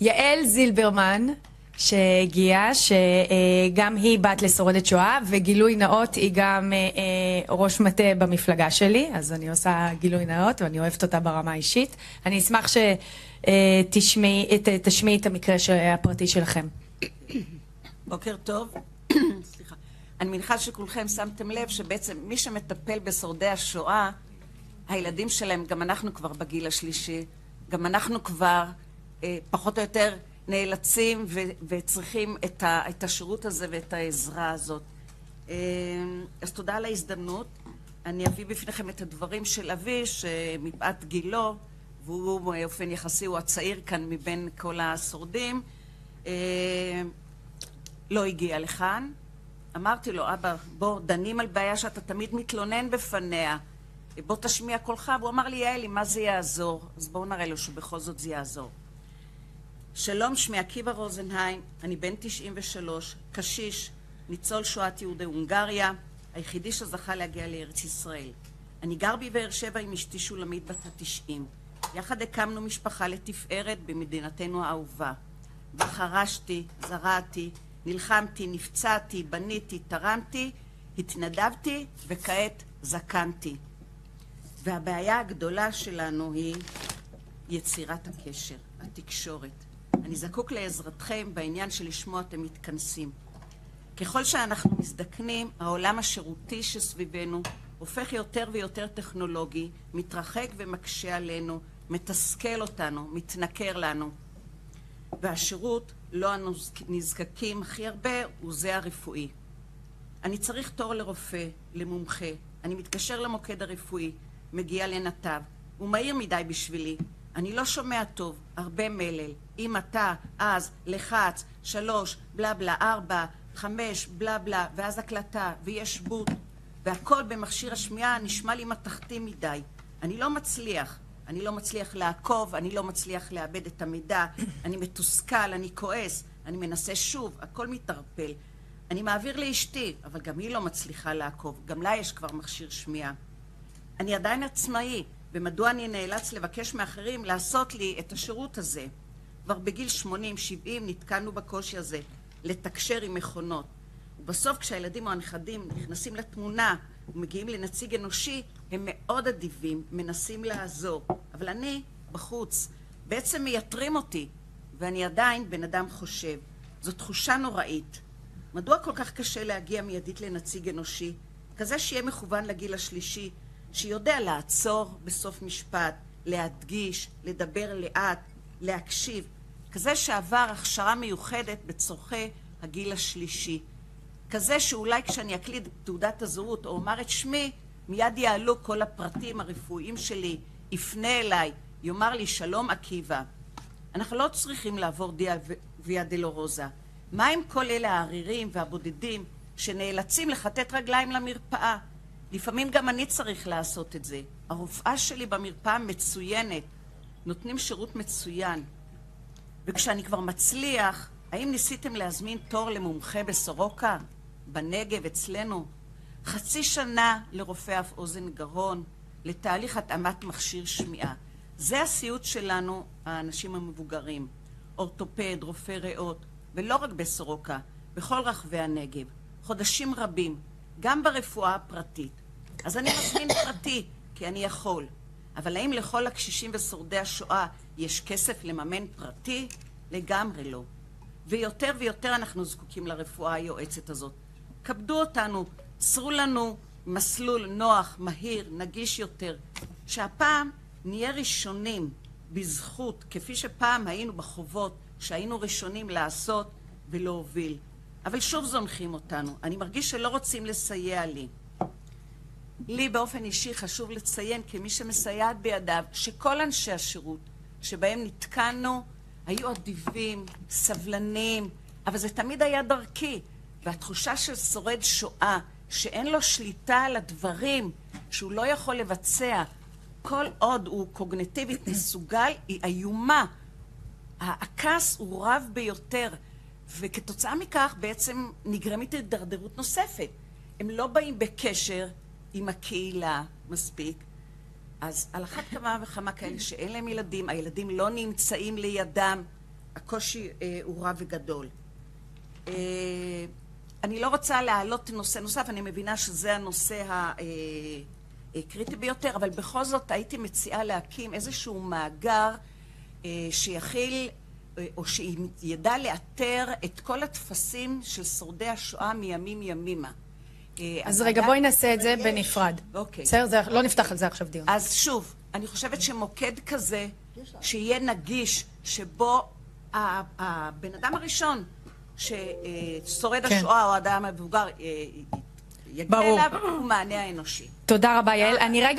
יעל זילברמן, שהגיעה, שגם היא בת לשורדת שואה, וגילוי נאות, היא גם ראש מטה במפלגה שלי, אז אני עושה גילוי נאות, ואני אוהבת אותה ברמה האישית. אני אשמח שתשמיעי את המקרה הפרטי שלכם. בוקר טוב. סליחה. אני מניחה שכולכם שמתם לב שבעצם מי שמטפל בשורדי השואה, הילדים שלהם, גם אנחנו כבר בגיל השלישי, גם אנחנו כבר פחות או יותר נאלצים וצריכים את השירות הזה ואת העזרה הזאת. אז תודה על ההזדמנות. אני אביא בפניכם את הדברים של אבי, שמפאת גילו, והוא באופן יחסי, הוא הצעיר כאן מבין כל השורדים, לא הגיע לכאן. אמרתי לו, אבא, בוא, דנים על בעיה שאתה תמיד מתלונן בפניה, בוא תשמיע קולך. והוא אמר לי, יעלי, מה זה יעזור? אז בואו נראה לו שבכל זאת זה יעזור. שלום, שמי עקיבא רוזנהיים, אני בן 93, קשיש, ניצול שואת יהודי הונגריה, היחידי שזכה להגיע לארץ ישראל. אני גר בבאר שבע עם אשתי שולמית בת ה-90. יחד הקמנו משפחה לתפארת במדינתנו האהובה. בה חרשתי, זרעתי, נלחמתי, נפצעתי, בניתי, תרמתי, התנדבתי וכעת זקנתי. והבעיה הגדולה שלנו היא יצירת הקשר, התקשורת. אני זקוק לעזרתכם בעניין שלשמו אתם מתכנסים. ככל שאנחנו מזדקנים, העולם השירותי שסביבנו הופך יותר ויותר טכנולוגי, מתרחק ומקשה עלינו, מתסכל אותנו, מתנכר לנו. והשירות לא הנזקקים הכי הרבה הוא זה הרפואי. אני צריך תור לרופא, למומחה. אני מתקשר למוקד הרפואי, מגיע לנתב. הוא מהיר מדי בשבילי. אני לא שומע טוב, הרבה מלל. אם אתה, אז, לחץ, 3, בלה בלה, 4, 5, בלה בלה, ואז הקלטה, ויש בוט, והכל במכשיר השמיעה נשמע לי מתכתי מדי. אני לא מצליח לעקוב, אני לא מצליח לאבד את המידע, אני מתוסכל, אני כועס, אני מנסה שוב, הכל מתערפל. אני מעביר לאשתי, אבל גם היא לא מצליחה לעקוב, גם לה יש כבר מכשיר שמיעה. אני עדיין עצמאי, ומדוע אני נאלץ לבקש מאחרים לעשות לי את השירות הזה? כבר בגיל 80-70 נתקלנו בקושי הזה, לתקשר עם מכונות. ובסוף כשהילדים או הנכדים נכנסים לתמונה ומגיעים לנציג אנושי, הם מאוד אדיבים, מנסים לעזור. אבל אני בחוץ, בעצם מייתרים אותי, ואני עדיין בן אדם חושב. זו תחושה נוראית. מדוע כל כך קשה להגיע מיידית לנציג אנושי? כזה שיהיה מכוון לגיל השלישי, שיודע לעצור בסוף משפט, להדגיש, לדבר לאט, להקשיב. כזה שעבר הכשרה מיוחדת בצורכי הגיל השלישי. כזה שאולי כשאני אקליד תעודת הזהות או אומר את שמי, מיד יעלו כל הפרטים הרפואיים שלי, יפנה אליי, יאמר לי שלום עקיבא. אנחנו לא צריכים לעבור ויה דולורוזה. מה עם כל אלה הערירים והבודדים שנאלצים לחטט רגליים למרפאה? לפעמים גם אני צריך לעשות את זה. הרופאה שלי במרפאה מצוינת, נותנים שירות מצוין. וכשאני כבר מצליח, האם ניסיתם להזמין תור למומחה בסורוקה? בנגב, אצלנו? חצי שנה לרופא אף אוזן גרון, לתהליך התאמת מכשיר שמיעה. זה הסיוט שלנו, האנשים המבוגרים. אורתופד, רופא ריאות, ולא רק בסורוקה, בכל רחבי הנגב. חודשים רבים, גם ברפואה הפרטית. אז אני מזמין פרטי, כי אני יכול. אבל האם לכל הקשישים ושורדי השואה יש כסף לממן פרטי? לגמרי לא. ויותר ויותר אנחנו זקוקים לרפואה היועצת הזאת. כבדו אותנו, צרו לנו מסלול נוח, מהיר, נגיש יותר, שהפעם נהיה ראשונים בזכות, כפי שפעם היינו בחובות, שהיינו ראשונים לעשות ולהוביל. אבל שוב זונחים אותנו. אני מרגיש שלא רוצים לסייע לי. לי באופן אישי חשוב לציין כמי שמסייעת בידיו, שכל אנשי השירות שבהם נתקענו היו אדיבים, סבלניים, אבל זה תמיד היה דרכי. והתחושה של שורד שואה, שאין לו שליטה על הדברים, שהוא לא יכול לבצע, כל עוד הוא קוגניטיבית מסוגל, היא איומה. הכעס הוא רב ביותר, וכתוצאה מכך בעצם נגרמת הידרדרות נוספת. הם לא באים בקשר עם הקהילה מספיק, אז על אחת כמה וכמה כאלה שאין להם ילדים, הילדים לא נמצאים לידם, הקושי הוא רב וגדול. אני לא רוצה להעלות נושא נוסף, אני מבינה שזה הנושא הקריטי ביותר, אבל בכל זאת הייתי מציעה להקים איזשהו מאגר שיכיל או שידע לאתר את כל התפסים של שורדי השואה מימים ימימה. אז רגע, בואי נעשה את זה בנפרד. אוקיי. בסדר, לא נפתח על זה עכשיו דיון. אז שוב, אני חושבת שמוקד כזה, שיהיה נגיש, שבו הבן אדם הראשון ששורד השואה או האדם המבוגר יגיע אליו, הוא מענה האנושי. תודה רבה, יעל. אני רגע